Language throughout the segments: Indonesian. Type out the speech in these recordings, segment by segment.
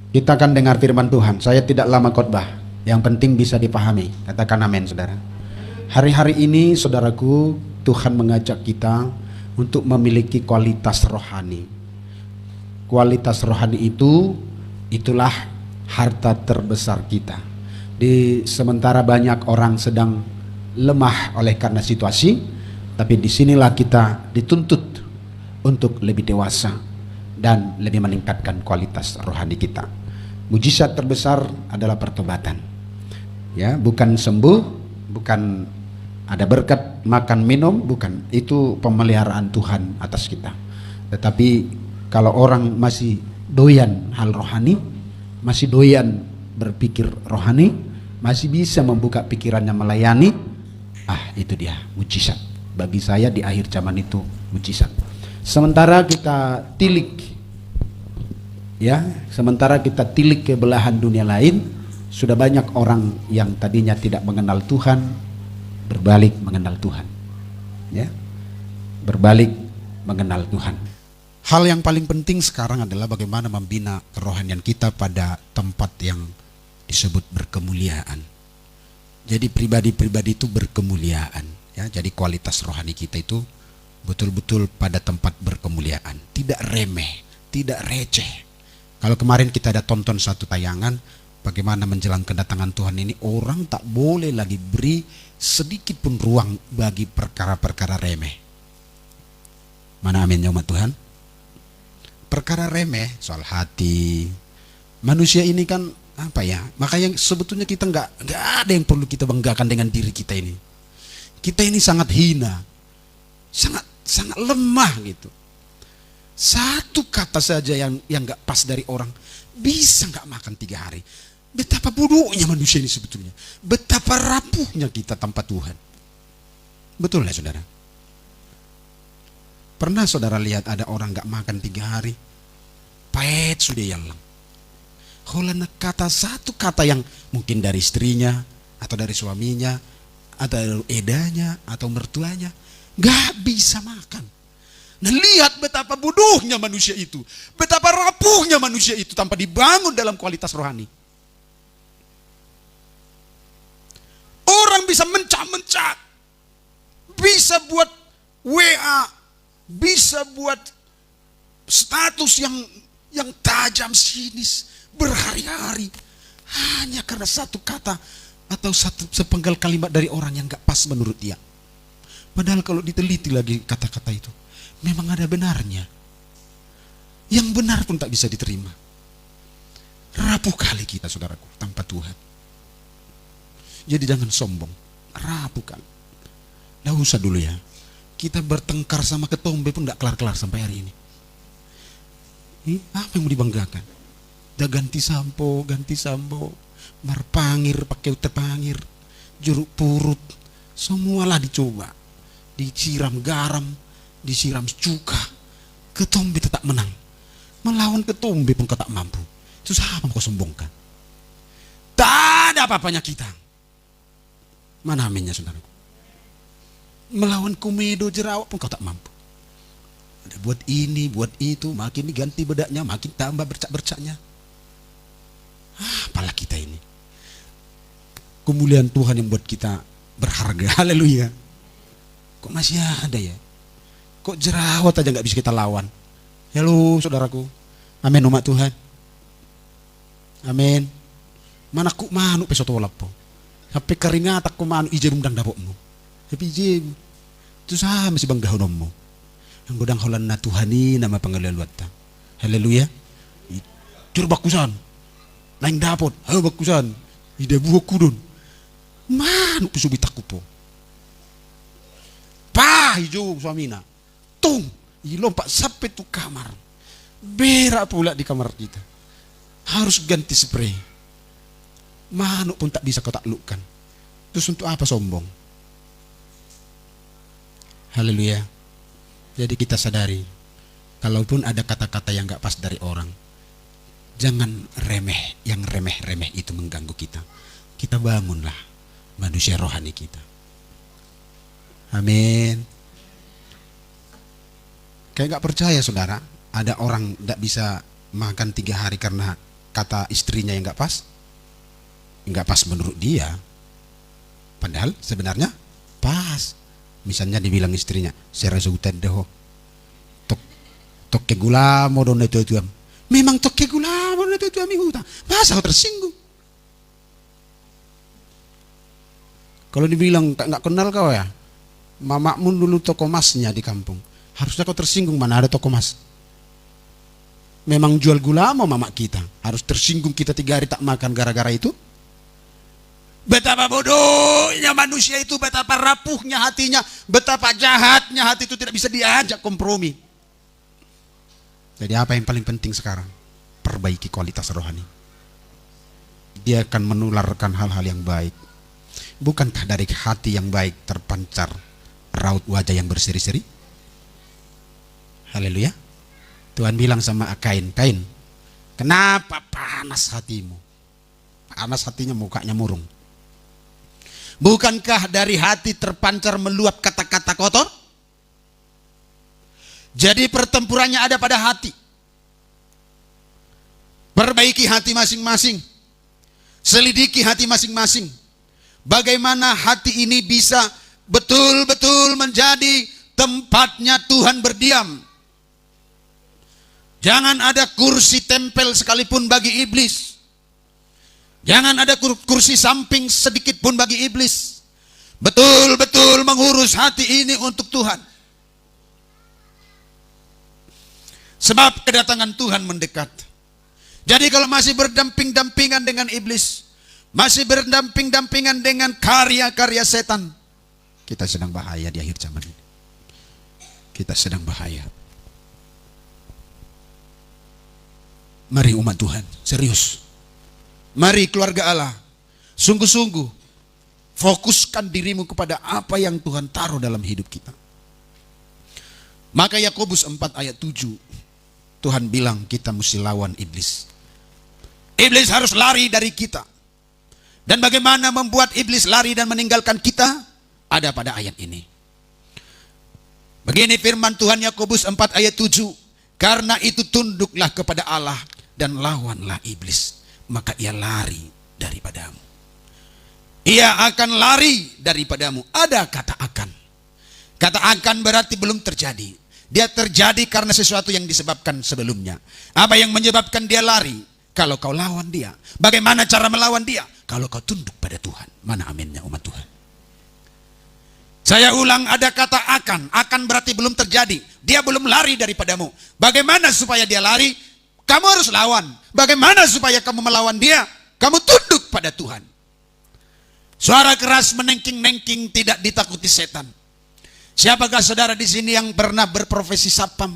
Kita akan dengar firman Tuhan. Saya tidak lama khotbah, yang penting bisa dipahami. Katakan amin, saudara. Hari-hari ini, saudaraku, Tuhan mengajak kita untuk memiliki kualitas rohani. Kualitas rohani itulah harta terbesar kita. Di sementara banyak orang sedang lemah oleh karena situasi, tapi disinilah kita dituntut untuk lebih dewasa dan lebih meningkatkan kualitas rohani kita. Mujizat terbesar adalah pertobatan. Ya, bukan sembuh, bukan ada berkat makan minum, bukan. Itu pemeliharaan Tuhan atas kita. Tetapi kalau orang masih doyan hal rohani, masih doyan berpikir rohani, masih bisa membuka pikirannya melayani, itu dia mujizat. Bagi saya di akhir zaman itu mujizat. Sementara kita tilik ke belahan dunia lain, sudah banyak orang yang tadinya tidak mengenal Tuhan berbalik mengenal Tuhan. Ya. Berbalik mengenal Tuhan. Hal yang paling penting sekarang adalah bagaimana membina kerohanian kita pada tempat yang disebut berkemuliaan. Jadi pribadi-pribadi itu berkemuliaan, ya. Jadi kualitas rohani kita itu betul-betul pada tempat berkemuliaan, tidak remeh, tidak receh. Kalau kemarin kita ada tonton satu tayangan bagaimana menjelang kedatangan Tuhan ini, orang tak boleh lagi beri sedikit pun ruang bagi perkara-perkara remeh. Mana amin ya umat Tuhan? Perkara remeh, soal hati. Manusia ini kan makanya sebetulnya kita nggak ada yang perlu kita banggakan dengan diri kita ini. Kita ini sangat hina, sangat lemah gitu. Satu kata saja yang nggak pas dari orang bisa nggak makan 3 hari. Betapa bodohnya manusia ini sebetulnya. Betapa rapuhnya kita tanpa Tuhan. Betul ya saudara? Pernah saudara lihat ada orang nggak makan 3 hari? Pahit sudah yalang. Holana satu kata yang mungkin dari istrinya atau dari suaminya atau edanya atau mertuanya nggak bisa makan. Nah, lihat betapa bodohnya manusia itu, betapa rapuhnya manusia itu tanpa dibangun dalam kualitas rohani. Orang bisa mencak-mencak, bisa buat WA, bisa buat status yang tajam sinis berhari-hari hanya karena satu kata atau satu sepenggal kalimat dari orang yang gak pas menurut dia. Padahal kalau diteliti lagi kata-kata itu, memang ada benarnya. Yang benar pun tak bisa diterima. Rapuh kali kita saudaraku tanpa Tuhan. Jadi jangan sombong. Rapuh kali. Nggak usah dulu ya. Kita bertengkar sama ketombe pun gak kelar-kelar sampai hari ini. Apa yang mau dibanggakan? Udah ganti sampo, marpangir pakai terpangir, jeruk purut, semualah dicoba. Disiram garam, disiram cuka, ketombe tetap menang. Melawan ketombe pun kau tak mampu. Itu siapa kau sombongkan? Tak ada apa-apanya kita. Mana aminnya saudaraku? Melawan komedo jerawat pun kau tak mampu. Ada buat ini, buat itu, makin diganti bedaknya, makin tambah bercak-bercaknya. Apalah kita ini. Kemuliaan Tuhan yang buat kita berharga. Haleluya. Kok masih ada ya? Kok jerawat aja gak bisa kita lawan? Halo saudaraku. Amin umat Tuhan. Amin. Mana ku manuk pesoto lapo. Sampai keringat aku manuk ijem undang dapokmu. Tapi ijem. Itu sama si bangga honommu. Yang godang holan na Tuhani nama pangalaluata. Haleluya. Jur bakusan. Naing dapot. Halo bakusan. Ida buho kudon. Manuk pisubitaku po. Hijau suamina tung lompat sampai tuh kamar, berak pula di kamar kita, harus ganti spray. Manuk pun tak bisa kau taklukkan. Terus untuk apa sombong? Haleluya. Jadi kita sadari, kalaupun ada kata-kata yang gak pas dari orang, jangan remeh, yang remeh-remeh itu mengganggu kita. Kita bangunlah manusia rohani kita. Amin. Kayak gak percaya saudara, ada orang gak bisa makan 3 hari karena kata istrinya yang nggak pas? Nggak pas menurut dia. Padahal sebenarnya pas. Misalnya dibilang istrinya, "Saya rasa hutan deh, tok ke gula mau don itu tuam." Memang tok ke gula mau don itu tuam hutan. Masa kau tersinggung? Kalau dibilang nggak kenal kau ya, mamakmu dulu toko masnya di kampung. Harusnya kau tersinggung, mana ada toko mas. Memang jual gula mau mamak kita. Harus tersinggung kita 3 hari tak makan gara-gara itu. Betapa bodohnya manusia itu, betapa rapuhnya hatinya, betapa jahatnya hati itu, tidak bisa diajak kompromi. Jadi apa yang paling penting sekarang? Perbaiki kualitas rohani. Dia akan menularkan hal-hal yang baik. Bukankah dari hati yang baik terpancar raut wajah yang berseri-seri? Haleluya. Tuhan bilang sama Kain, "Kain, kenapa panas hatimu?" Panas hatinya, mukanya murung. Bukankah dari hati terpancar meluap kata-kata kotor? Jadi pertempurannya ada pada hati. Perbaiki hati masing-masing. Selidiki hati masing-masing. Bagaimana hati ini bisa betul-betul menjadi tempatnya Tuhan berdiam. Jangan ada kursi tempel sekalipun bagi iblis. Jangan ada kursi samping sedikit pun bagi iblis. Betul-betul mengurus hati ini untuk Tuhan. Sebab kedatangan Tuhan mendekat. Jadi kalau masih berdamping-dampingan dengan iblis, masih berdamping-dampingan dengan karya-karya setan, kita sedang bahaya di akhir zaman ini. Kita sedang bahaya. Mari umat Tuhan, serius. Mari keluarga Allah, sungguh-sungguh fokuskan dirimu kepada apa yang Tuhan taruh dalam hidup kita. Maka Yakobus 4 ayat 7, Tuhan bilang kita mesti lawan iblis. Iblis harus lari dari kita. Dan bagaimana membuat iblis lari dan meninggalkan kita? Ada pada ayat ini. Begini firman Tuhan, Yakobus 4 ayat 7, "Karena itu tunduklah kepada Allah dan lawanlah iblis, maka ia lari daripadamu." Ia akan lari daripadamu. Ada kata akan. Kata akan berarti belum terjadi. Dia terjadi karena sesuatu yang disebabkan sebelumnya. Apa yang menyebabkan dia lari? Kalau kau lawan dia. Bagaimana cara melawan dia? Kalau kau tunduk pada Tuhan. Mana aminnya umat Tuhan? Saya ulang, ada kata akan. Akan berarti belum terjadi. Dia belum lari daripadamu. Bagaimana supaya dia lari? Kamu harus lawan. Bagaimana supaya kamu melawan dia? Kamu tunduk pada Tuhan. Suara keras menengking-nengking, tidak ditakuti setan. Siapakah saudara di sini yang pernah berprofesi satpam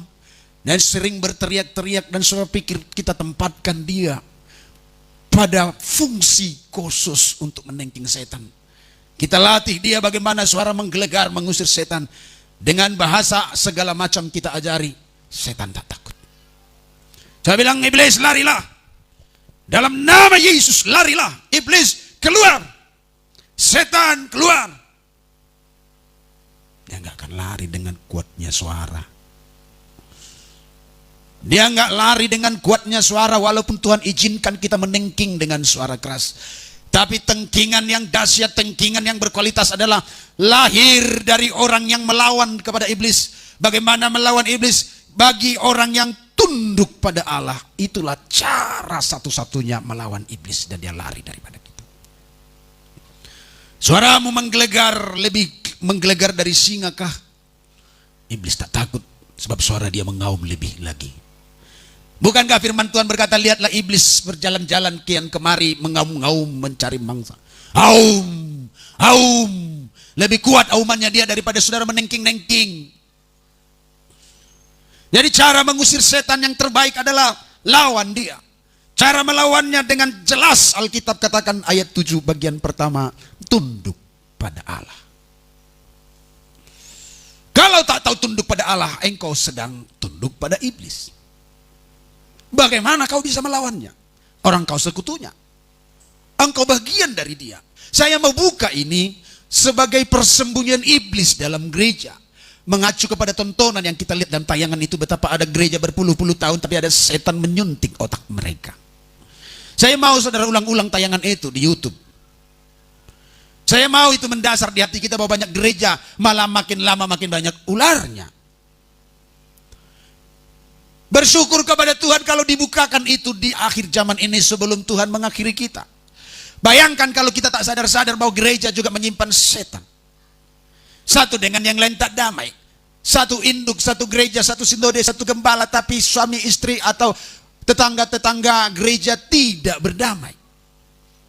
dan sering berteriak-teriak dan saudara pikir kita tempatkan dia pada fungsi khusus untuk menengking setan? Kita latih dia bagaimana suara menggelegar mengusir setan. Dengan bahasa segala macam kita ajari, setan tak takut. Saya bilang, iblis larilah. Dalam nama Yesus larilah. Iblis keluar. Setan keluar. Dia nggak akan lari dengan kuatnya suara. Dia nggak lari dengan kuatnya suara walaupun Tuhan izinkan kita menengking dengan suara keras. Tapi tengkingan yang dahsyat, tengkingan yang berkualitas adalah lahir dari orang yang melawan kepada iblis. Bagaimana melawan iblis? Bagi orang yang tunduk pada Allah, itulah cara satu-satunya melawan iblis dan dia lari daripada kita. Suaramu menggelegar, lebih menggelegar dari singa kah? Iblis tak takut sebab suara dia mengaum lebih lagi. Bukankah firman Tuhan berkata, lihatlah iblis berjalan-jalan kian kemari mengaum-ngaum mencari mangsa. Aum, aum. Lebih kuat aumannya dia daripada saudara menengking-nengking. Jadi cara mengusir setan yang terbaik adalah lawan dia. Cara melawannya dengan jelas Alkitab katakan ayat 7 bagian pertama, tunduk pada Allah. Kalau tak tahu tunduk pada Allah, engkau sedang tunduk pada iblis. Bagaimana kau bisa melawannya? Orang kau sekutunya. Engkau bagian dari dia. Saya mau buka ini sebagai persembunyian iblis dalam gereja. Mengacu kepada tontonan yang kita lihat dalam tayangan itu, betapa ada gereja berpuluh-puluh tahun tapi ada setan menyuntik otak mereka. Saya mau saudara ulang-ulang tayangan itu di YouTube. Saya mau itu mendasar di hati kita bahwa banyak gereja malah makin lama makin banyak ularnya. Bersyukur kepada Tuhan kalau dibukakan itu di akhir zaman ini sebelum Tuhan mengakhiri kita. Bayangkan kalau kita tak sadar-sadar bahwa gereja juga menyimpan setan. Satu dengan yang lain tak damai. Satu induk, satu gereja, satu sinode, satu gembala, tapi suami istri atau tetangga-tetangga gereja tidak berdamai.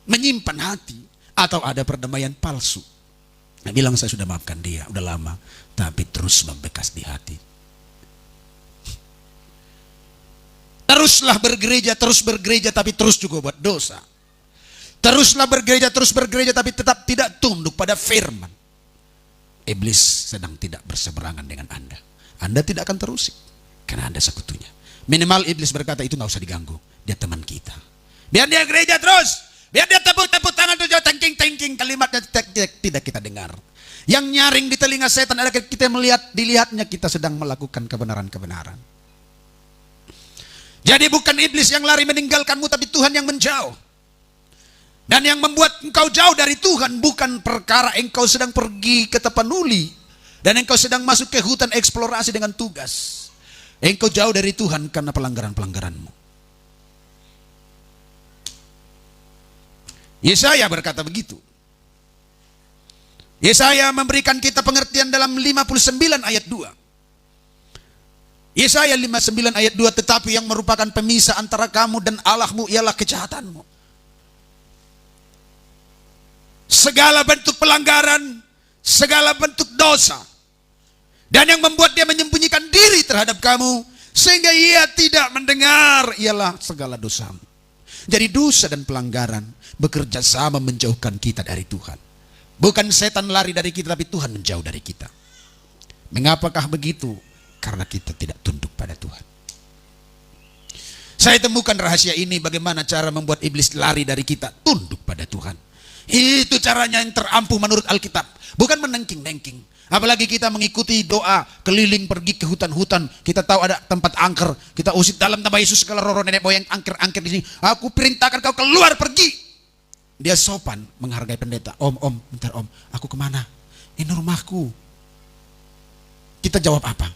Menyimpan hati. Atau ada perdamaian palsu. Nah, bilang saya sudah maafkan dia, udah lama. Tapi terus membekas di hati. Teruslah bergereja tapi terus juga buat dosa. Teruslah bergereja, terus bergereja tapi tetap tidak tunduk pada firman. Iblis sedang tidak berseberangan dengan Anda. Anda tidak akan terusik. Karena Anda sekutunya. Minimal iblis berkata itu gak usah diganggu. Dia teman kita. Biar dia gereja terus. Biar dia tepuk-tepuk tangan tujuh tengking-tengking kalimatnya tidak kita dengar. Yang nyaring di telinga setan adalah kita dilihatnya kita sedang melakukan kebenaran-kebenaran. Jadi bukan iblis yang lari meninggalkanmu, tapi Tuhan yang menjauh. Dan yang membuat engkau jauh dari Tuhan bukan perkara engkau sedang pergi ke Tapanuli dan engkau sedang masuk ke hutan eksplorasi dengan tugas. Engkau jauh dari Tuhan karena pelanggaran-pelanggaranmu. Yesaya berkata begitu. Yesaya memberikan kita pengertian dalam 59 ayat 2. Yesaya 59 ayat 2, tetapi yang merupakan pemisah antara kamu dan Allahmu ialah kejahatanmu. Segala bentuk pelanggaran, segala bentuk dosa. Dan yang membuat dia menyembunyikan diri terhadap kamu, sehingga ia tidak mendengar, ialah segala dosamu. Jadi dosa dan pelanggaran bekerja sama menjauhkan kita dari Tuhan. Bukan setan lari dari kita, tapi Tuhan menjauh dari kita. Mengapakah begitu? Karena kita tidak tunduk pada Tuhan. Saya temukan rahasia ini, bagaimana cara membuat iblis lari dari kita, tunduk pada Tuhan. Itu caranya yang terampuh menurut Alkitab. Bukan menengking-nengking. Apalagi kita mengikuti doa keliling pergi ke hutan-hutan. Kita tahu ada tempat angker. Kita usir dalam nama Yesus segala roh nenek moyang angker-angker di sini. Aku perintahkan kau keluar pergi. Dia sopan menghargai pendeta. Om, bentar om. Aku kemana? Ini rumahku. Kita jawab apa?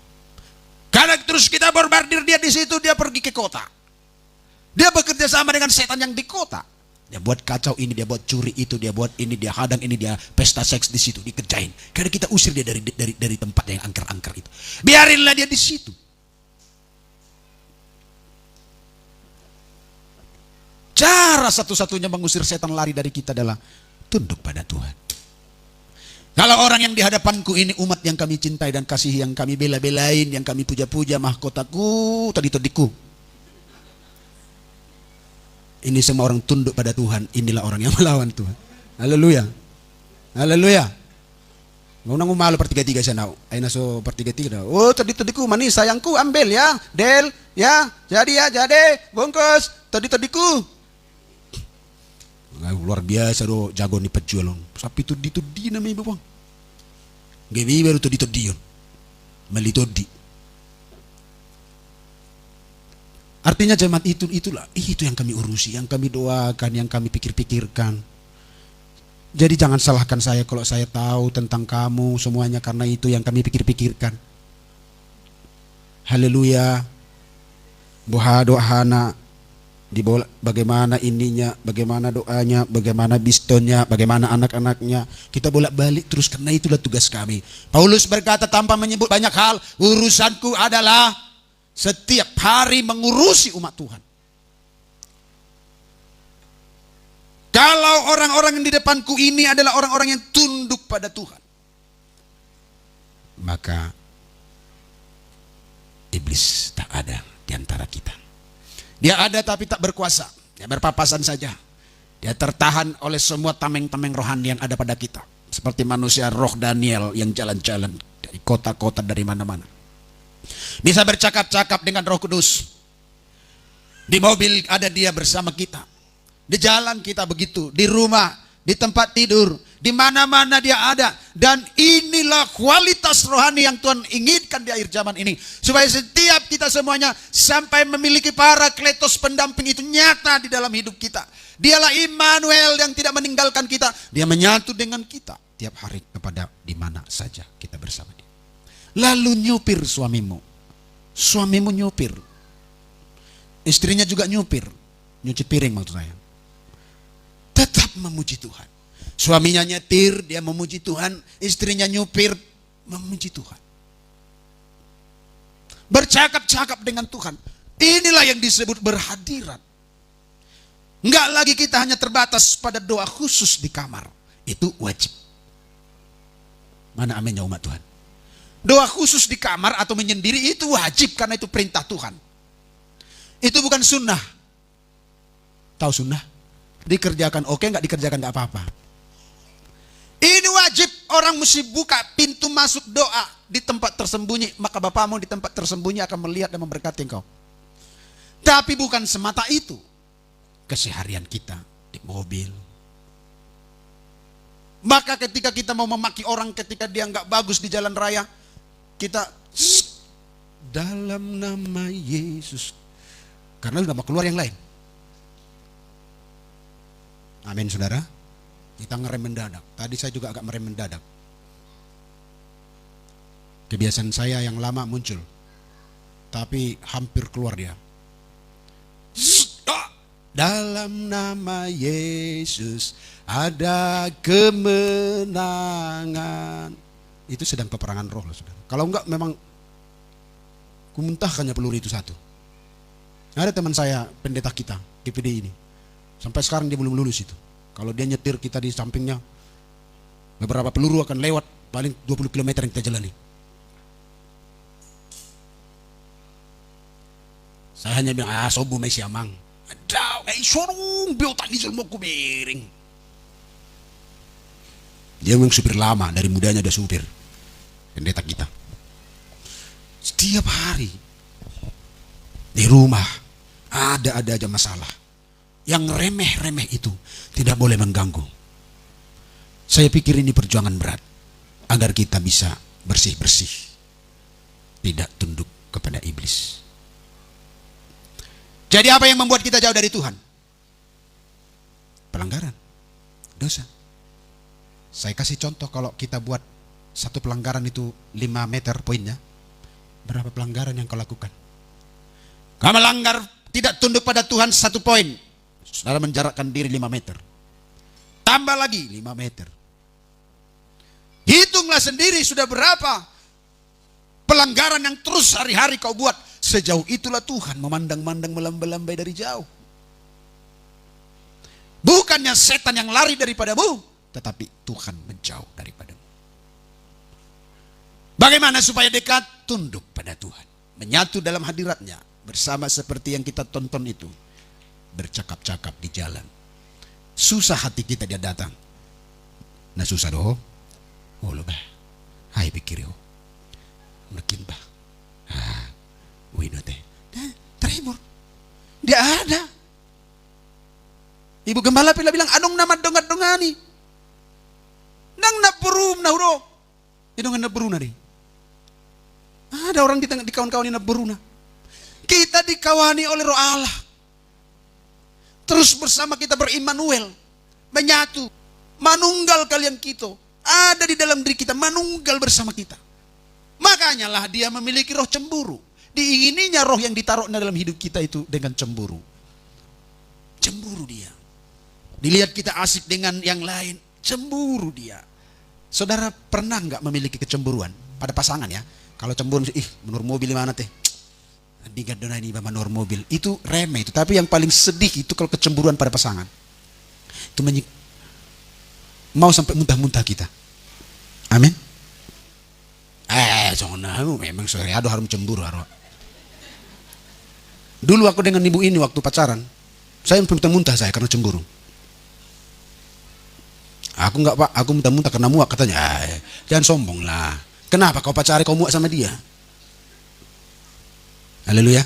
Karena terus kita bombardir dia di situ, dia pergi ke kota. Dia bekerja sama dengan setan yang di kota. Dia buat kacau ini, dia buat curi itu, dia buat ini, dia hadang ini, dia pesta seks di situ, dikerjain. Karena kita usir dia dari tempat yang angker-angker itu. Biarinlah dia di situ. Cara satu-satunya mengusir setan lari dari kita adalah tunduk pada Tuhan. Kalau orang yang di hadapanku ini umat yang kami cintai dan kasihi, yang kami bela-belain, yang kami puja-puja, mahkotaku, tadi-tadiku. Ini semua orang tunduk pada Tuhan. Inilah orang yang melawan Tuhan. Haleluya. Haleluya. Ngunang malu pertiga-tiga sana. Aina so pertiga-tiga. Oh tadi-tadiku manis sayangku ambil ya. Del ya. Jadi bungkus. Tadi-tadiku. Luar biasa do jago ni penjual. Sapi itu di namanya bang. Gawi baru tadi yon. Melitodi. Artinya jemaat itulah yang kami urusi, yang kami doakan, yang kami pikir-pikirkan. Jadi jangan salahkan saya kalau saya tahu tentang kamu semuanya, karena itu yang kami pikir-pikirkan. Haleluya. Buha dohana bagaimana ininya, bagaimana doanya, bagaimana bistonnya, bagaimana anak-anaknya. Kita bolak-balik terus, karena itulah tugas kami. Paulus berkata tanpa menyebut banyak hal, urusanku adalah setiap hari mengurusi umat Tuhan. Kalau orang-orang yang di depanku ini adalah orang-orang yang tunduk pada Tuhan, maka iblis tak ada di antara kita. Dia ada tapi tak berkuasa. Dia berpapasan saja. Dia tertahan oleh semua tameng-tameng rohani yang ada pada kita. Seperti manusia roh Daniel yang jalan-jalan dari kota-kota, dari mana-mana. Bisa bercakap-cakap dengan Roh Kudus. Di mobil ada dia bersama kita. Di jalan kita begitu. Di rumah, di tempat tidur, Di mana-mana dia ada. Dan inilah kualitas rohani yang Tuhan inginkan di akhir zaman ini. Supaya setiap kita semuanya sampai memiliki parakletos pendamping itu nyata di dalam hidup kita. Dialah Immanuel yang tidak meninggalkan kita. Dia menyatu dengan kita tiap hari kepada di mana saja kita bersama dia. Lalu nyupir suamimu. Suamimu nyupir. Istrinya juga nyupir. Nyuci piring maksud saya. Tetap memuji Tuhan. Suaminya nyetir, dia memuji Tuhan. Istrinya nyupir, memuji Tuhan. Bercakap-cakap dengan Tuhan. Inilah yang disebut berhadirat. Enggak lagi kita hanya terbatas pada doa khusus di kamar. Itu wajib. Mana aminnya umat Tuhan? Doa khusus di kamar atau menyendiri itu wajib karena itu perintah Tuhan. Itu bukan sunnah. Tahu sunnah? Dikerjakan oke, enggak dikerjakan enggak apa-apa. Ini wajib, orang mesti buka pintu masuk doa di tempat tersembunyi, maka Bapamu di tempat tersembunyi akan melihat dan memberkati engkau. Tapi bukan semata itu. Keseharian kita di mobil. Maka ketika kita mau memaki orang ketika dia nggak bagus di jalan raya, kita dalam nama Yesus. Karena udah mau keluar yang lain. Amin saudara. Kita ngerem mendadak. Tadi saya juga agak merem mendadak. Kebiasaan saya yang lama muncul. Tapi hampir keluar dia. Dalam nama Yesus ada kemenangan. Itu sedang peperangan roh loh saudara. Kalau enggak memang kumuntahkannya peluru itu satu. Ada teman saya pendeta kita GPD ini. Sampai sekarang dia belum lulus itu. Kalau dia nyetir kita di sampingnya, beberapa peluru akan lewat, paling 20 km yang kita jalani. Saya hanya bilang, sobu may siamang. Ada, sorong, biotan di selmo kumiring. Dia memang supir lama, dari mudanya udah supir. Pendeta kita. Setiap hari, di rumah, ada aja masalah. Yang remeh-remeh itu tidak boleh mengganggu. Saya pikir ini perjuangan berat agar kita bisa bersih-bersih, tidak tunduk kepada iblis. Jadi apa yang membuat kita jauh dari Tuhan? Pelanggaran, dosa. Saya kasih contoh, kalau kita buat satu pelanggaran itu 5 meter poinnya, berapa pelanggaran yang kau lakukan? Kau melanggar tidak tunduk pada Tuhan 1 poin, saudara menjarakkan diri 5 meter. Tambah lagi 5 meter. Hitunglah sendiri sudah berapa pelanggaran yang terus hari-hari kau buat. Sejauh itulah Tuhan memandang-mandang melambai-lambai dari jauh. Bukannya setan yang lari daripadamu, tetapi Tuhan menjauh daripadamu. Bagaimana supaya dekat? Tunduk pada Tuhan. Menyatu dalam hadiratnya. Bersama seperti yang kita tonton itu. Bercakap-cakap di jalan. Susah hati kita dia datang. Nah susah doh. Oh lo bah. Hai pikir yo. Mungkin bah. Wino teh. Tremor. Dia ada. Ibu gembala pila bilang anong nama dongat-dongani. Nang napurum na huro. Idong napurum na rin. Ada orang di kawan-kawan ini napurum na. Kita dikawani oleh Roh Allah. Terus bersama kita berimmanuel. Menyatu. Manunggal kalian kita. Ada di dalam diri kita. Manunggal bersama kita. Makanya lah dia memiliki roh cemburu. Diingininya roh yang ditaruh dalam hidup kita itu dengan cemburu. Cemburu dia. Dilihat kita asik dengan yang lain. Cemburu dia. Saudara pernah nggak memiliki kecemburuan pada pasangan ya? Kalau cemburu, menurut mobil mana teh? Digadona ini menurut mobil. Itu remeh itu. Tapi yang paling sedih itu kalau kecemburuan pada pasangan. Itu mau sampai muntah-muntah kita. Amin. Jangan memang sore aduh harus cemburu harus. Dulu aku dengan ibu ini waktu pacaran, saya muntah-muntah saya karena cemburu. Aku enggak pak, aku muntah-muntah karena muak katanya. Jangan sombong lah. Kenapa kau pacari kau muak sama dia? Haleluya.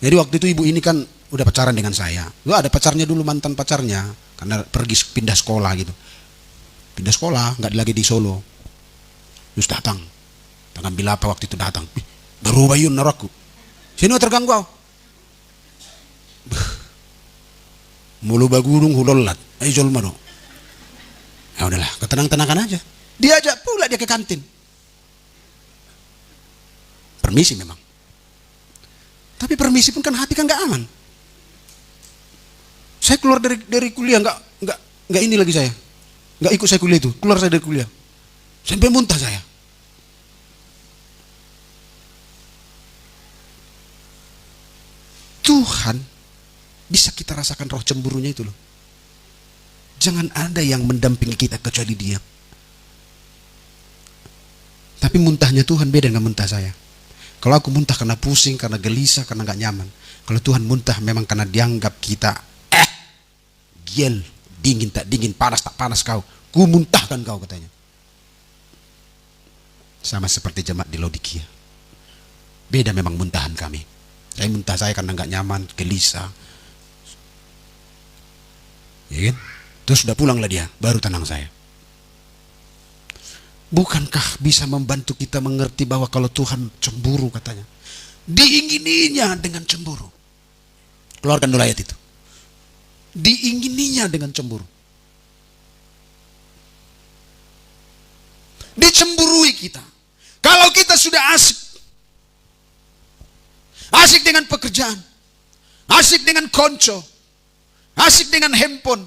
Jadi waktu itu ibu ini kan udah pacaran dengan saya. Lu ada pacarnya dulu, mantan pacarnya, karena pergi pindah sekolah gitu. Pindah sekolah, nggak lagi di Solo. Terus datang. Ambil apa waktu itu datang? Berubah yun naraku. Sini terganggu kau. Mulu bagunung hulolat. Ayo jol maro. Ya udahlah, ketenang-tenangkan aja. Diajak pula dia ke kantin. Permisi memang. Tapi permisi pun kan hati kan nggak aman. Saya keluar dari kuliah nggak ini lagi saya. Nggak ikut saya kuliah itu. Keluar saya dari kuliah. Sampai muntah saya. Tuhan bisa kita rasakan roh cemburunya itu loh. Jangan ada yang mendampingi kita kecuali Dia. Tapi muntahnya Tuhan beda dengan muntah saya. Kalau aku muntah karena pusing, karena gelisah, karena gak nyaman. Kalau Tuhan muntah memang karena dianggap kita giel, dingin tak dingin, panas tak panas kau. Ku muntahkan kau katanya. Sama seperti jemaat di Laodikia. Beda memang muntahan kami. Saya muntah saya karena gak nyaman, gelisah. Ya kan? Terus sudah pulanglah dia, baru tenang saya. Bukankah bisa membantu kita mengerti bahwa kalau Tuhan cemburu katanya, diingininya dengan cemburu. Keluarkan dulu ayat itu. Diingininya dengan cemburu. Dicemburui kita. Kalau kita sudah asik dengan pekerjaan, asik dengan konco, asik dengan handphone,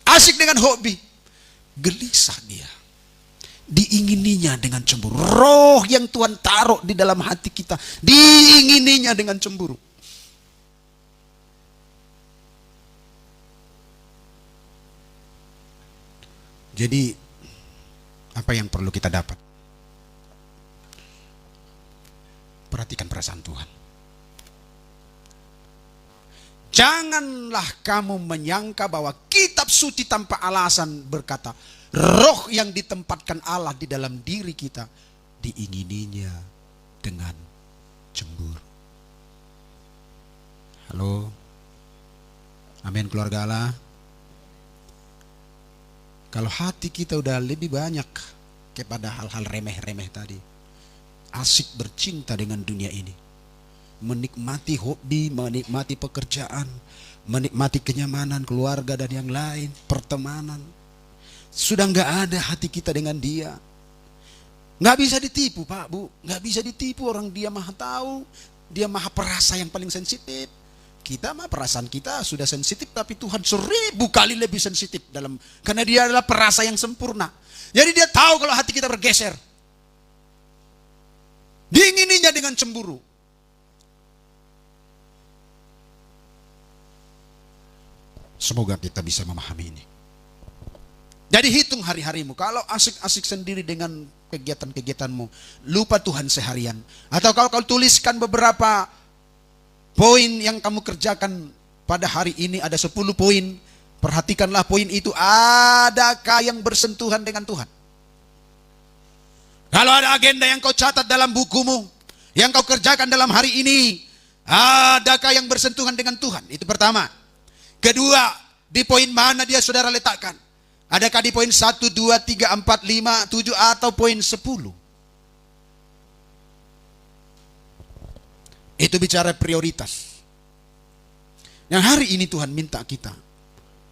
asik dengan hobi, gelisah dia. Diingininya dengan cemburu. Roh yang Tuhan taruh di dalam hati kita, diingininya dengan cemburu. Jadi apa yang perlu kita dapat? Perhatikan perasaan Tuhan. Janganlah kamu menyangka bahwa kitab suci tanpa alasan berkata, roh yang ditempatkan Allah di dalam diri kita diingininya dengan cemburu. Halo. Amin keluarga Allah. Kalau hati kita udah lebih banyak kepada hal-hal remeh-remeh tadi, asik bercinta dengan dunia ini, menikmati hobi, menikmati pekerjaan, menikmati kenyamanan keluarga dan yang lain, pertemanan, sudah nggak ada hati kita dengan Dia. Nggak bisa ditipu Pak Bu, nggak bisa ditipu. Orang Dia maha tahu, Dia maha perasa yang paling sensitif. Kita mah perasaan kita sudah sensitif, tapi Tuhan 1000 kali lebih sensitif karena Dia adalah perasa yang sempurna. Jadi Dia tahu kalau hati kita bergeser. Diingininya dengan cemburu. Semoga kita bisa memahami ini. Jadi hitung hari-harimu. Kalau asik-asik sendiri dengan kegiatan-kegiatanmu, lupa Tuhan seharian. Atau kalau kau tuliskan beberapa poin yang kamu kerjakan pada hari ini, ada 10 poin. Perhatikanlah poin itu, adakah yang bersentuhan dengan Tuhan? Kalau ada agenda yang kau catat dalam bukumu, yang kau kerjakan dalam hari ini, adakah yang bersentuhan dengan Tuhan? Itu pertama. Kedua, di poin mana dia saudara letakkan? Adakah di poin 1, 2, 3, 4, 5, 7 atau poin 10? Itu bicara prioritas. Yang hari ini Tuhan minta kita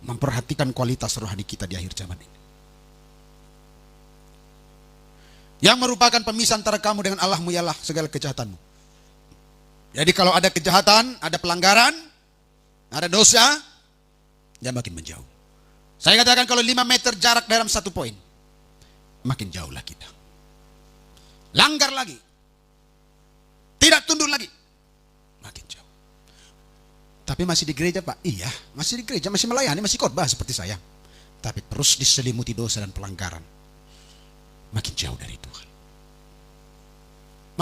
memperhatikan kualitas rohani kita di akhir zaman ini. Yang merupakan pemisah antara kamu dengan Allahmu ialah segala kejahatanmu. Jadi kalau ada kejahatan, ada pelanggaran, ada dosa, dia makin menjauh. Saya katakan kalau 5 meter jarak dalam 1 poin, makin jauhlah kita. Langgar lagi, tidak tunduk lagi, makin jauh. Tapi masih di gereja Pak? Iya, masih di gereja, masih melayani, masih khotbah seperti saya. Tapi terus diselimuti dosa dan pelanggaran, makin jauh dari Tuhan.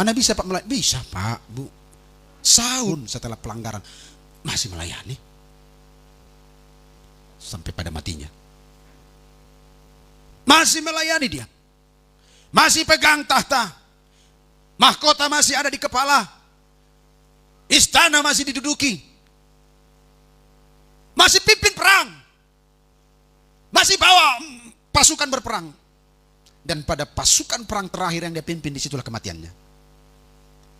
Mana bisa Pak melayani? Bisa Pak, Bu. Setahun setelah pelanggaran masih melayani sampai pada matinya. Masih melayani dia. Masih pegang tahta. Mahkota masih ada di kepala. Istana masih diduduki. Masih pimpin perang. Masih bawa pasukan berperang. Dan pada pasukan perang terakhir yang dia pimpin, disitulah kematiannya.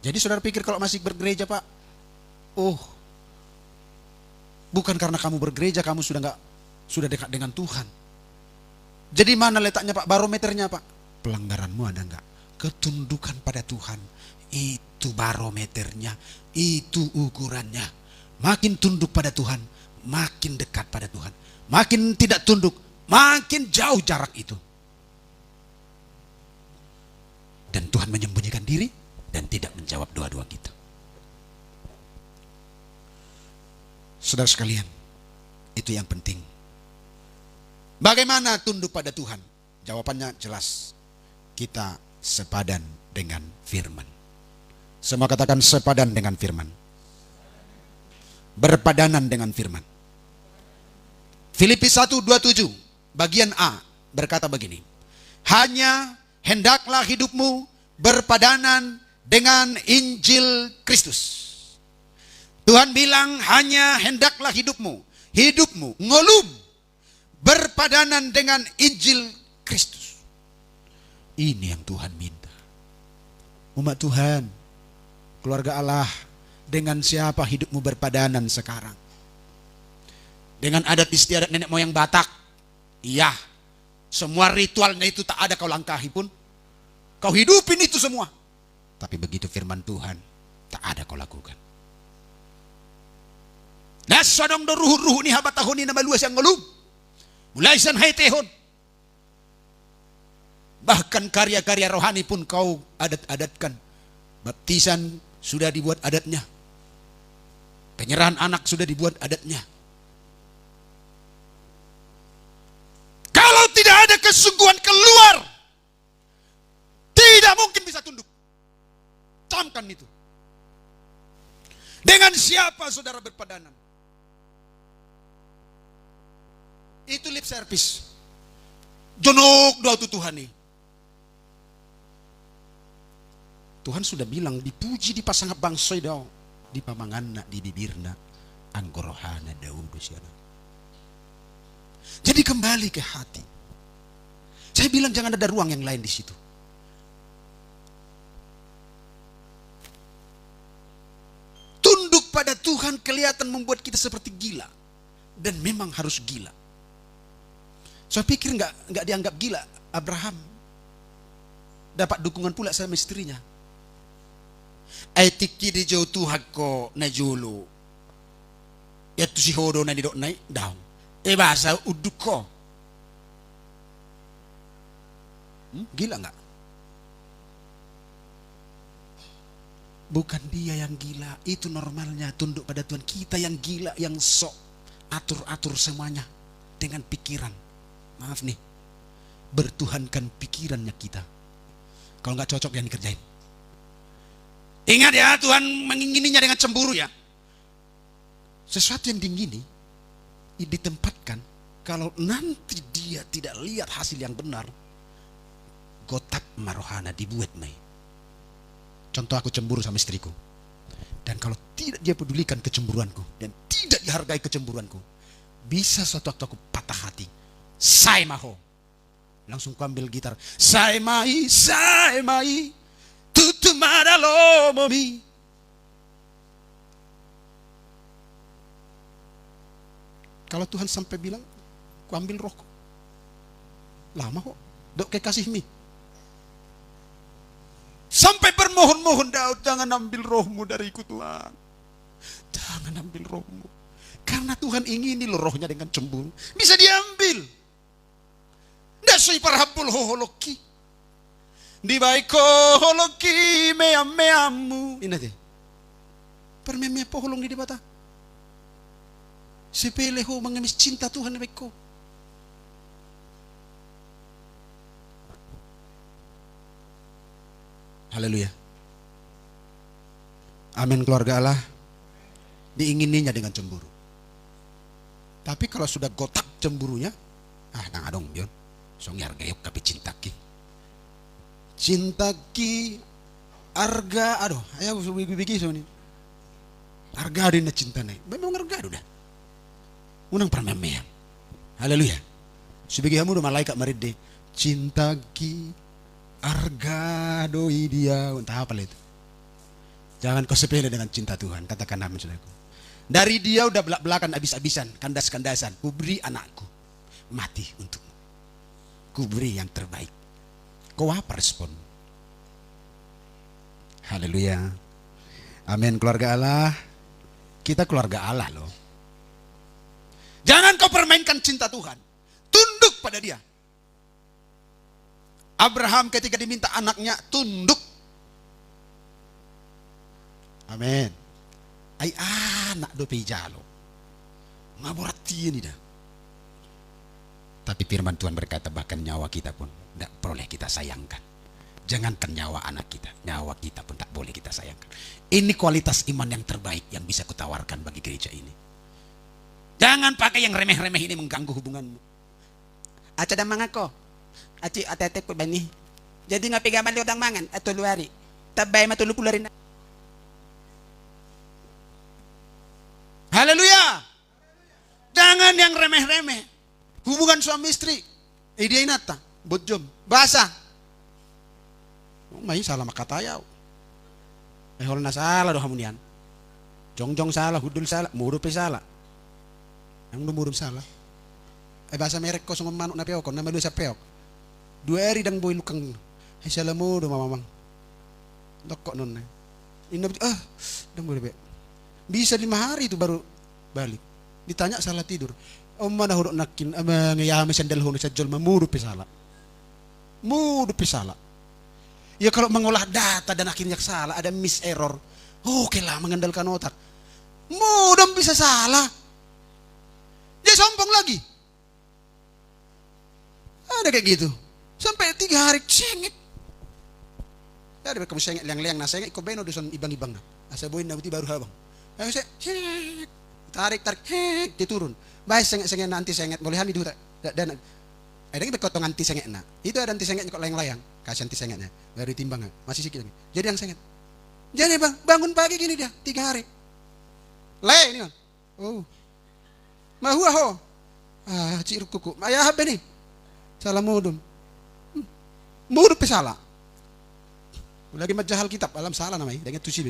Jadi saudara pikir kalau masih bergereja Pak, bukan karena kamu bergereja kamu sudah dekat dengan Tuhan. Jadi mana letaknya Pak, barometernya Pak? Pelanggaranmu ada enggak? Ketundukan pada Tuhan, itu barometernya, itu ukurannya. Makin tunduk pada Tuhan, makin dekat pada Tuhan. Makin tidak tunduk, makin jauh jarak itu. Dan Tuhan menyembunyikan diri dan tidak menjawab doa-doa kita. Saudara sekalian, itu yang penting. Bagaimana tunduk pada Tuhan? Jawabannya jelas. Kita sepadan dengan firman. Semua katakan sepadan dengan firman. Berpadanan dengan firman. Filipi 1:27 bagian A berkata begini. Hanya hendaklah hidupmu berpadanan dengan Injil Kristus. Tuhan bilang hanya hendaklah hidupmu ngolum berpadanan dengan Injil Kristus. Ini yang Tuhan minta. Umat Tuhan, keluarga Allah, dengan siapa hidupmu berpadanan sekarang? Dengan adat istiadat nenek moyang Batak? Iya. Semua ritualnya itu tak ada kau langkahi pun. Kau hidupin itu semua. Tapi begitu firman Tuhan, tak ada kau lakukan. Nah, sodong do ruhu ni habat tahun ini maluas yang ngelum. Mulai san hai tehon. Bahkan karya-karya rohani pun kau adat-adatkan. Baptisan sudah dibuat adatnya. Penyerahan anak sudah dibuat adatnya. Kalau tidak ada kesungguhan keluar, tidak mungkin bisa tunduk. Camkan itu. Dengan siapa saudara berpadanan? Itu lip service. Jonok doa tu Tuhan nih. Tuhan sudah bilang dipuji di pasangap bangsa daw, di pamanganna di bibirna anggorohana daud siana. Jadi kembali ke hati. Saya bilang jangan ada ruang yang lain di situ. Tunduk pada Tuhan kelihatan membuat kita seperti gila. Dan memang harus gila. Saya pikir nggak dianggap gila Abraham. Dapat dukungan pula sama istrinya. Aitiki di jauh Tuhan ko na julu. Ya tu si hodo na didok naik daun. Bahasa uduk ko. Gila nggak? Bukan dia yang gila, itu normalnya tunduk pada Tuhan. Kita yang gila, yang sok atur-atur semuanya dengan pikiran. Maaf nih, bertuhankan pikirannya kita. Kalau nggak cocok yang dikerjain. Ingat ya, Tuhan mengingininya dengan cemburu ya. Sesuatu yang diingini ditempatkan, kalau nanti dia tidak lihat hasil yang benar, gotap marohana dibuat mai. Contoh aku cemburu sama istriku. Dan kalau tidak dia pedulikan kecemburuanku dan tidak dihargai kecemburuanku, bisa suatu waktu aku patah hati. Sai maho. Langsung ku ambil gitar. Sai mai, tutu madalo momi. Kalau Tuhan sampai bilang, ku ambil rohku. Lama kok, dok kayak kasih mi. Sampai bermohon-mohon Daud, jangan ambil rohmu dariku Tuhan. Jangan ambil rohmu. Karena Tuhan ingini loh rohnya dengan cemburu. Bisa diambil. Dasoi parhapul hoholoki. Di baiko holoki meamu. Ini deh. Permemia poholong di debata. Sepele ho mengemis cinta Tuhan baiko. Haleluya. Amin keluarga Allah. Diingininya dengan cemburu. Tapi kalau sudah gotak cemburunya, nang adong Bion. Song hargayok kapi cintaki. Cintaki arga aduh, ayo bigi so ni. Arga din na cinta na. Memang arga dah. Unang permemea. Haleluya. Sebagai hamu malaikat maride. Cinta ki arga doi dia. Entah apa itu. Jangan kau sepele dengan cinta Tuhan. Katakan amin saudaraku. Dari dia udah belak-belakan habis-habisan. Kandas-kandasan. Kuberi anakku. Mati untukmu. Kuberi yang terbaik. Kau apa respon? Haleluya. Amin keluarga Allah. Kita keluarga Allah loh. Jangan kau permainkan cinta Tuhan. Tunduk pada dia. Abraham ketika diminta anaknya tunduk. Amin. Ay anak do pejalo. Ngaborati ini dah. Tapi firman Tuhan berkata bahkan nyawa kita pun tidak boleh kita sayangkan. Jangankan nyawa anak kita, nyawa kita pun tak boleh kita sayangkan. Ini kualitas iman yang terbaik yang bisa kutawarkan bagi gereja ini. Jangan pakai yang remeh-remeh ini mengganggu hubunganmu. Aca dan mangako. Aci atete ko bani. Jadi ngapigaman liotang mangan atau luari. Tabay matulog kularin. Haleluya. Jangan yang remeh-remeh. Hubungan suami istri. Dia inata, bojom, basah. May salah makatayaw. Hol na salah do hamunian. Jongjong salah, hudul salah, murup salah. Ang murup salah. Basa merek ko sung manok na peok, na malu sa peok. 2 hari dang boy lukang. Ay salah mo do mamamang. Dokok nun na. Inabit dang boy be. Bisa 5 hari itu baru balik. Ditanya salah tidur. Mana huruk nakin ngayami sandal hono sa jol mamurup salah. Murup salah. Ya kalau mengolah data dan akhirnya salah, ada miss error. Oke lah mengandalkan otak. Mudah bisa salah. Dia sombong lagi. Ada kayak gitu. Sampai 3 hari sengit. Ya ada kamu sengit liang-liang na sengit ko beno duson ibang-ibang na. Asa boy na baru habang. Ayo saya tarik diturun. Baik sengit nanti sengit boleh hami duta dan ada yang berkotong anti sengit na. Itu ada anti sengit kok layang-layang. Kasih anti sengitnya. Baru timbang masih sikit lagi. Jadi yang sengit. Jadi bang bangun pagi gini dia 3 hari. Le ini kan. Oh. Mahua ho. Cik kuku. Ayah apa nih? Salah mudum. Mudum salah. Lagi majahal kitab alam salah namanya. Dengan tu sih.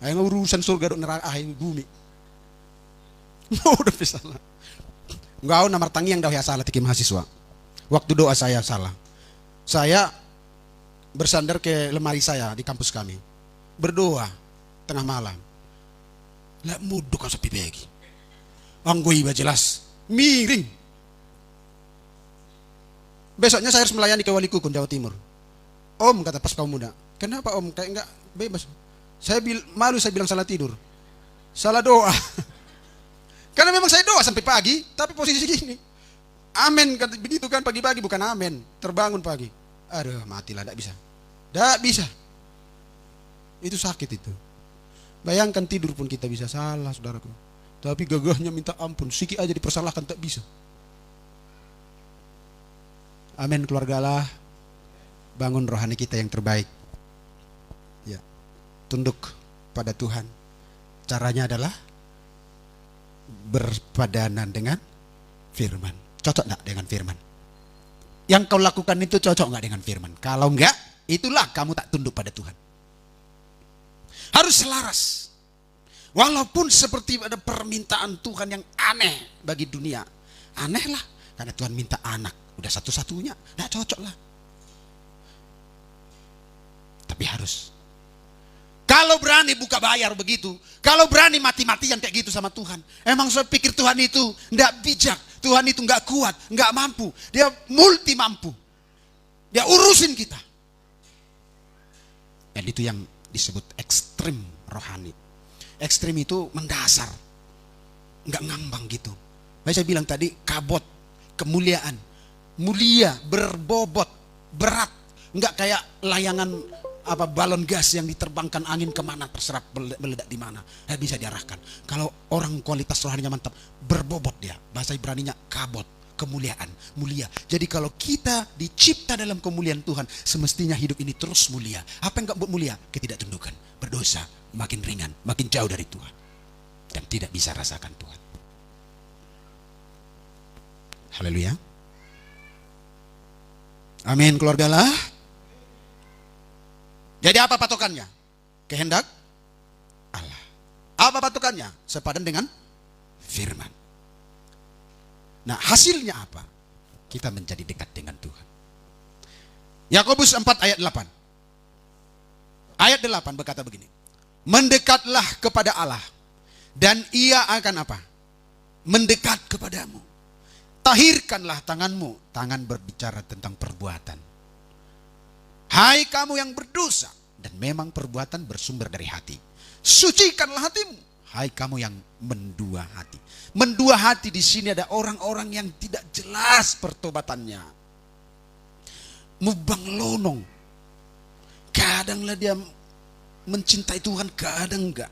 Ayah urusan surga dok neraka bumi. Mudum salah. Engkau nomor tangi yang dah ya salah tiki mahasiswa. Waktu doa saya salah. Saya bersandar ke lemari saya di kampus kami. Berdoa tengah malam. Lah muduk kan sepi bagi. Anggoi ba jelas. Miring. Besoknya saya harus melayani ke Wali Kukun Jawa Timur. Om kata pas kaum muda. Kenapa om? Kayak enggak bebas. Saya malu saya bilang salah tidur. Salah doa. Karena memang saya doa sampai pagi, tapi posisi gini. Amin, begitu kan pagi-pagi bukan amin. Terbangun pagi. Aduh, matilah, tidak bisa. Tidak bisa. Itu sakit itu. Bayangkan tidur pun kita bisa salah, saudaraku. Tapi gagahnya minta ampun, sikit aja dipersalahkan tak bisa. Amin, keluarga Allah. Bangun rohani kita yang terbaik. Ya. Tunduk pada Tuhan. Caranya adalah berpadanan dengan firman. Cocok enggak dengan firman? Yang kau lakukan itu cocok enggak dengan firman? Kalau enggak, itulah kamu tak tunduk pada Tuhan. Harus selaras. Walaupun seperti ada permintaan Tuhan yang aneh bagi dunia. Aneh lah. Karena Tuhan minta anak. Udah satu-satunya. Enggak cocok lah. Tapi harus. Kalau berani buka bayar begitu. Kalau berani mati-matian kayak gitu sama Tuhan. Emang saya pikir Tuhan itu enggak bijak. Tuhan itu enggak kuat, enggak mampu. Dia multi mampu. Dia urusin kita. Dan itu yang disebut ekstrim rohani. Ekstrim itu mendasar. Enggak ngambang gitu. Saya bilang tadi kabot, kemuliaan. Mulia, berbobot, berat. Enggak kayak layangan balon gas yang diterbangkan angin kemana terserap meledak di mana, bisa diarahkan. Kalau orang kualitas rohaninya mantap, berbobot dia. Bahasa Ibraninya kabot, kemuliaan, mulia. Jadi kalau kita dicipta dalam kemuliaan Tuhan, semestinya hidup ini terus mulia. Apa yang enggak buat mulia? Ketidaktundukan, berdosa, makin ringan, makin jauh dari Tuhan, dan tidak bisa rasakan Tuhan. Haleluya. Amin, keluarga lah. Jadi apa patokannya? Kehendak Allah. Apa patokannya? Sepadan dengan firman. Nah, hasilnya apa? Kita menjadi dekat dengan Tuhan. Yakobus 4 ayat 8. Ayat 8 berkata begini. Mendekatlah kepada Allah dan Ia akan apa? Mendekat kepadamu. Tahirkanlah tanganmu. Tangan berbicara tentang perbuatan. Hai kamu yang berdosa, dan memang perbuatan bersumber dari hati. Sucikanlah hatimu. Hai kamu yang mendua hati. Mendua hati di sini ada orang-orang yang tidak jelas pertobatannya. Mubang lonong. Kadanglah dia mencintai Tuhan, kadang enggak.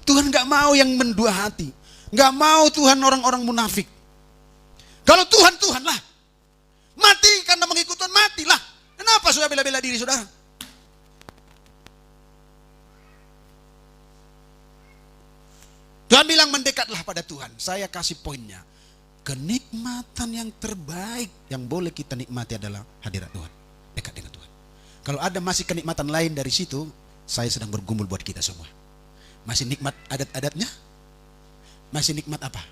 Tuhan enggak mau yang mendua hati. Enggak mau Tuhan orang-orang munafik. Kalau Tuhan, Tuhan lah. Mati karena mengikut Tuhan, matilah. Kenapa sudah bela-bela diri saudara? Tuhan bilang mendekatlah pada Tuhan. Saya kasih poinnya. Kenikmatan yang terbaik yang boleh kita nikmati adalah hadirat Tuhan. Dekat dengan Tuhan. Kalau ada masih kenikmatan lain dari situ, saya sedang bergumul buat kita semua. Masih nikmat adat-adatnya? Masih nikmat apa?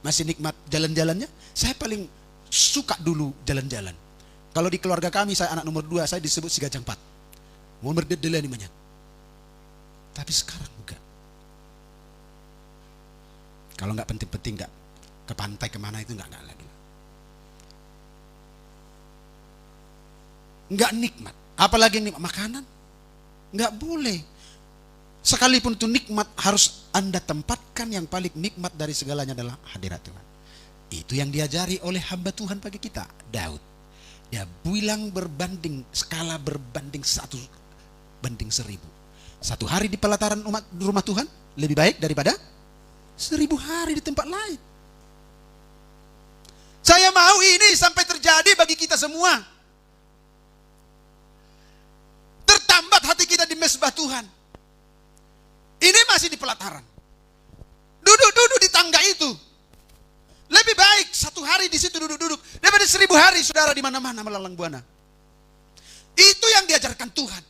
Masih nikmat jalan-jalannya? Saya paling suka dulu jalan-jalan. Kalau di keluarga kami, saya anak nomor 2, saya disebut si Gajang 4. Mau berdedela nih banyak. Tapi sekarang enggak. Kalau enggak penting-penting enggak. Ke pantai kemana itu enggak lagi. Enggak nikmat. Apalagi yang nikmat makanan. Enggak boleh. Sekalipun itu nikmat, harus Anda tempatkan yang paling nikmat dari segalanya adalah hadirat Tuhan. Itu yang diajari oleh hamba Tuhan bagi kita, Daud. Dia bilang berbanding, skala berbanding 1:1000. 1 hari di pelataran rumah Tuhan lebih baik daripada 1000 hari di tempat lain. Saya mau ini sampai terjadi bagi kita semua. Tertambat hati kita di mezbah Tuhan. Ini masih di pelataran. Duduk-duduk di tangga itu. Lebih baik 1 hari di situ duduk-duduk daripada 1000 hari saudara di mana-mana melalang buana. Itu yang diajarkan Tuhan.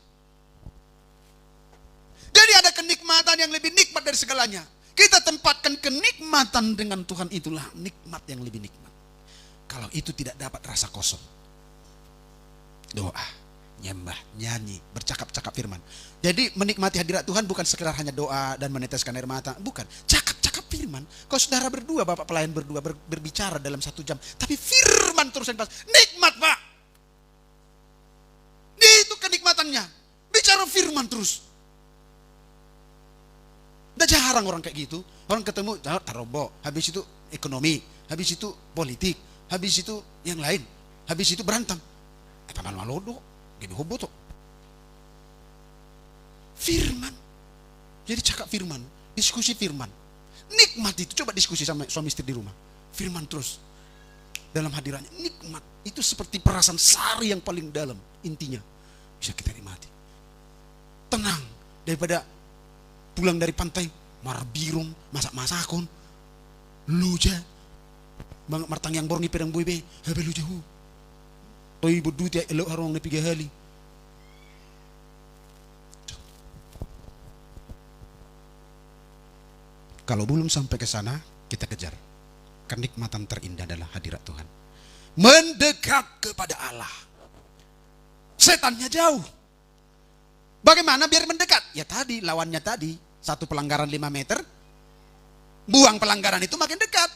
Jadi ada kenikmatan yang lebih nikmat dari segalanya. Kita tempatkan kenikmatan dengan Tuhan, itulah nikmat yang lebih nikmat. Kalau itu tidak dapat rasa kosong. Doa, nyembah, nyanyi, bercakap-cakap firman. Jadi menikmati hadirat Tuhan bukan sekedar hanya doa dan meneteskan air mata. Bukan, cakap-cakap firman. Kalau saudara berdua, bapak pelayan berdua berbicara dalam 1 jam. Tapi firman terus yang pas. Nikmat pak. Itu kenikmatannya. Bicara firman terus. Udah jarang orang kayak gitu. Orang ketemu, tarobo. Habis itu ekonomi. Habis itu politik. Habis itu yang lain. Habis itu berantem. Apa malu-malu gini hobo tuh. Firman. Jadi cakap firman. Diskusi firman. Nikmat itu. Coba diskusi sama suami istri di rumah. Firman terus. Dalam hadirannya. Nikmat. Itu seperti perasaan sari yang paling dalam. Intinya. Bisa kita nikmati. Tenang. Daripada pulang dari pantai. Marah birung. Masak-masakon. Luja. Martang yang borngi pedang boybe. Habe luja hu. Toi bodu tiak elok harong na 3 hali. Kalau belum sampai ke sana, kita kejar. Kenikmatan terindah adalah hadirat Tuhan. Mendekat kepada Allah. Setannya jauh. Bagaimana biar mendekat? Ya tadi, lawannya tadi. 1 pelanggaran 5 meter. Buang pelanggaran itu makin dekat.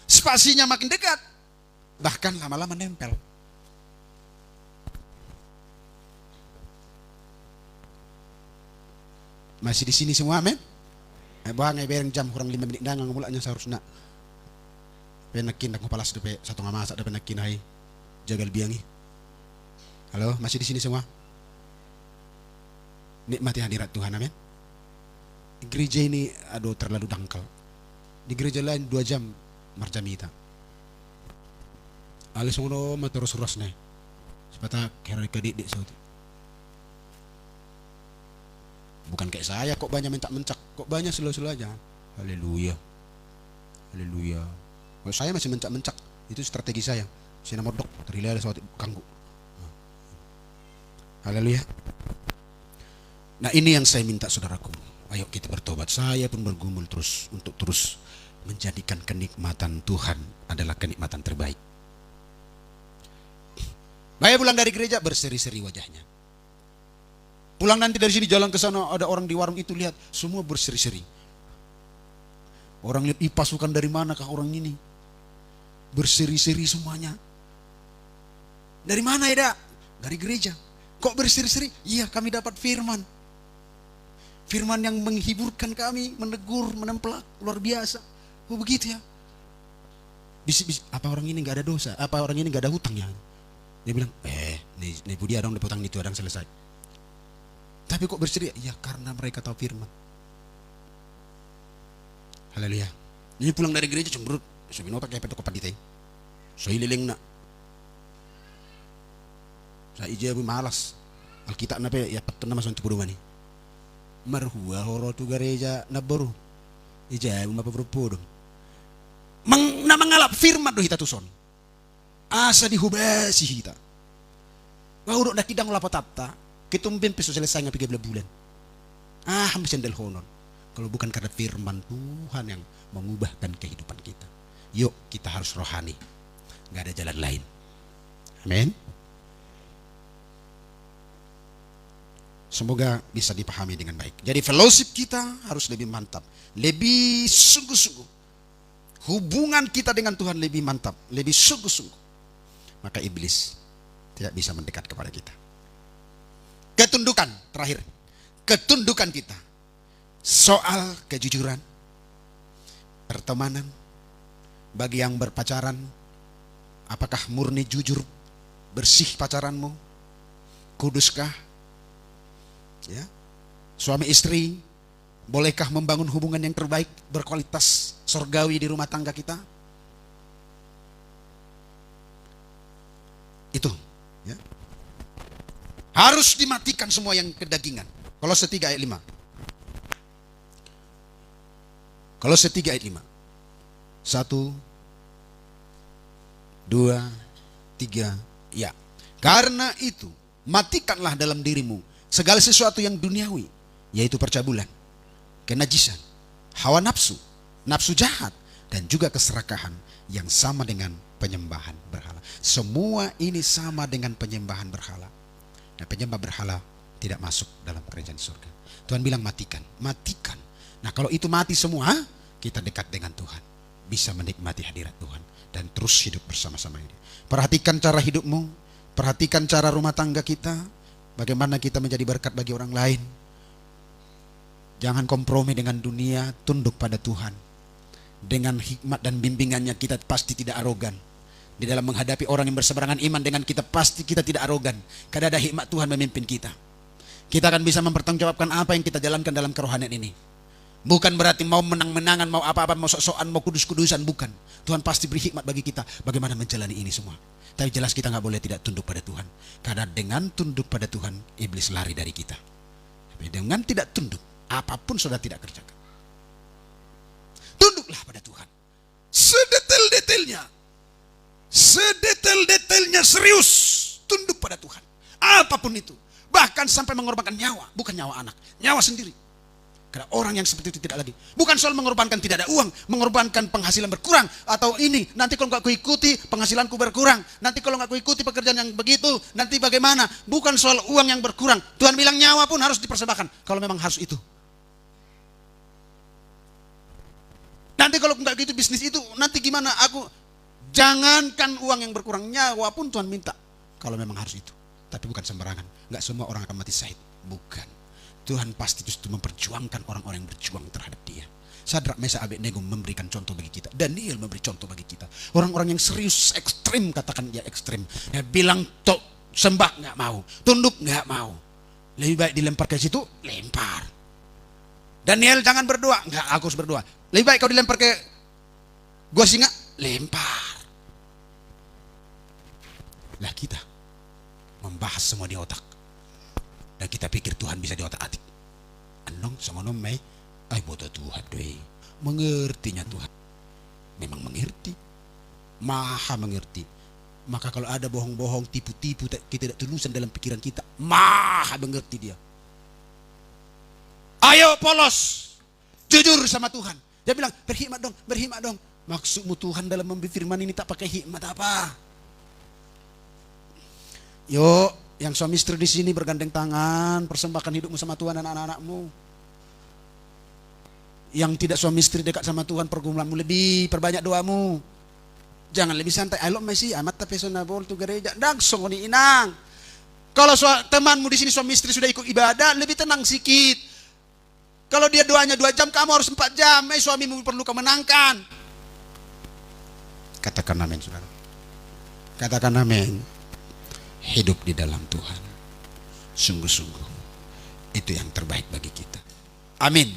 Spasinya makin dekat. Bahkan lama-lama nempel. Masih di sini semua, amin? Bang, bereng jam kurang 5 menit dah mulanya seharusnya. Penakin aku palas depe 1 masak depe nakin hai. Jagal biangi. Halo, masih di sini semua? Nikmati hadirat Tuhan, amin? Di gereja ini aduh terlalu dangkal. Di gereja lain 2 jam marjamita. Alis ngono terus-terus nih. Sepatah kira kadik sauti. Bukan kayak saya kok banyak mencak-mencak, kok banyak slow-slow aja. Haleluya. Haleluya. Kalau saya masih mencak-mencak, itu strategi saya. Sina modok, terilala suatu kanggu. Haleluya. Nah ini yang saya minta saudaraku. Ayo kita bertobat. Saya pun bergumul terus untuk terus menjadikan kenikmatan Tuhan adalah kenikmatan terbaik. Saya pulang dari gereja berseri-seri wajahnya. Pulang nanti dari sini jalan ke sana ada orang di warung itu lihat semua berseri-seri. Orang lihat pasukan dari manakah orang ini? Berseri-seri semuanya. Dari mana ya, Dak? Dari gereja. Kok berseri-seri? Iya, kami dapat firman. Firman yang menghiburkan kami, menegur, menempelak, luar biasa. Oh begitu ya. Bisik-bisik, apa orang ini nggak ada dosa? Apa orang ini nggak ada hutangnya? Dia bilang, nih dia dong dapat hutang itu orang selesai. Tapi kok berseri? Ya karena mereka tahu firman. Haleluya. Ini pulang dari gereja cemberut. Saya binota kayak petok padite. Saya liling nak. Saya ijab malas. Alkitab nape ya patun nama santu purumani. Marhua horo tu gereja naboru. Ijab mapa berpodong. Na mangalap firman do hita tuson. Asa dihubasi hita. Wah udah nakidang lapatata. Kitumbin peso selesai ngapi 3 bulan. Hampir sendal honor. Kalau bukan karena firman Tuhan yang mengubahkan kehidupan kita. Yuk kita harus rohani. Gak ada jalan lain. Amin. Semoga bisa dipahami dengan baik. Jadi fellowship kita harus lebih mantap. Lebih sungguh-sungguh. Hubungan kita dengan Tuhan lebih mantap. Lebih sungguh-sungguh. Maka iblis tidak bisa mendekat kepada kita. Ketundukan terakhir. Ketundukan kita. Soal kejujuran, pertemanan, bagi yang berpacaran, apakah murni jujur, bersih pacaranmu, kuduskah? Ya, suami istri, bolehkah membangun hubungan yang terbaik, berkualitas, surgawi di rumah tangga kita? Itu, ya. Harus dimatikan semua yang kedagingan. Kolose 3 ayat 5. Kolose 3 ayat 5. 1, 2, 3, ya. Karena itu, matikanlah dalam dirimu segala sesuatu yang duniawi, yaitu percabulan, kenajisan, hawa nafsu, nafsu jahat, dan juga keserakahan yang sama dengan penyembahan berhala. Semua ini sama dengan penyembahan berhala. Dan penyembah berhala tidak masuk dalam kerajaan surga. Tuhan bilang matikan, matikan. Nah kalau itu mati semua, kita dekat dengan Tuhan. Bisa menikmati hadirat Tuhan. Dan terus hidup bersama-sama ini. Perhatikan cara hidupmu. Perhatikan cara rumah tangga kita. Bagaimana kita menjadi berkat bagi orang lain. Jangan kompromi dengan dunia. Tunduk pada Tuhan. Dengan hikmat dan bimbingannya kita pasti tidak arogan. Di dalam menghadapi orang yang berseberangan iman dengan kita, pasti kita tidak arogan. Karena ada hikmat Tuhan memimpin kita. Kita akan bisa mempertanggungjawabkan apa yang kita jalankan dalam kerohanian ini. Bukan berarti mau menang-menangan, mau apa-apa, mau sok-sokan, mau kudus-kudusan, bukan. Tuhan pasti beri hikmat bagi kita bagaimana menjalani ini semua. Tapi jelas kita gak boleh tidak tunduk pada Tuhan. Karena dengan tunduk pada Tuhan, iblis lari dari kita. Tapi dengan tidak tunduk, apapun sudah tidak kerjakan. Tunduklah pada Tuhan. Sedetail-detailnya. Sedetail-detailnya serius. Tunduk pada Tuhan. Apapun itu. Bahkan sampai mengorbankan nyawa. Bukan nyawa anak. Nyawa sendiri. Karena orang yang seperti itu tidak lagi. Bukan soal mengorbankan tidak ada uang. Mengorbankan penghasilan berkurang. Atau ini. Nanti kalau gak kuikuti penghasilanku berkurang. Nanti kalau gak kuikuti pekerjaan yang begitu. Nanti bagaimana. Bukan soal uang yang berkurang. Tuhan bilang nyawa pun harus dipersembahkan. Kalau memang harus itu. Nanti kalau gak gitu bisnis itu. Nanti gimana aku. Jangankan uang yang berkurang. Nyawa pun Tuhan minta. Kalau memang harus itu. Tapi bukan sembarangan. Gak semua orang akan mati syahid. Bukan. Tuhan pasti justru memperjuangkan orang-orang yang berjuang terhadap dia. Sadrak, Mesak, Abednego memberikan contoh bagi kita. Daniel memberi contoh bagi kita. Orang-orang yang serius, ekstrim, katakan ya ekstrim. Ya, bilang sembah gak mau. Tunduk gak mau. Lebih baik dilempar ke situ, lempar. Daniel jangan berdoa. Enggak, aku harus berdoa. Lebih baik kau dilempar ke gua singa, lempar. Lah kita membahas semua di otak. Dan kita pikir Tuhan bisa di otak-atik. Anong sama nomai, ay bodoh Tuhan deh. Mengertinya Tuhan. Memang mengerti. Maha mengerti. Maka kalau ada bohong-bohong, tipu-tipu, ketidaktulusan dalam pikiran kita, maha mengerti dia. Ayo polos, jujur sama Tuhan. Dia bilang, berhikmat dong, berhikmat dong. Maksudmu Tuhan dalam memberi firman ini tak pakai hikmat apa? Yuk, yang suami istri di sini bergandeng tangan, persembahkan hidupmu sama Tuhan dan anak-anakmu. Yang tidak suami istri dekat sama Tuhan, pergumulanmu lebih, perbanyak doamu. Jangan lebih santai. I love my si amat tapi sonabol tu gereja. Langsung ni inang. Kalau temanmu di sini suami istri sudah ikut ibadah, lebih tenang sikit. Kalau dia doanya 2 jam, kamu harus 4 jam. Suamimu perlu kau menangkan. Katakan amin, saudara. Katakan amin. Hidup di dalam Tuhan, sungguh-sungguh itu yang terbaik bagi kita. Amin.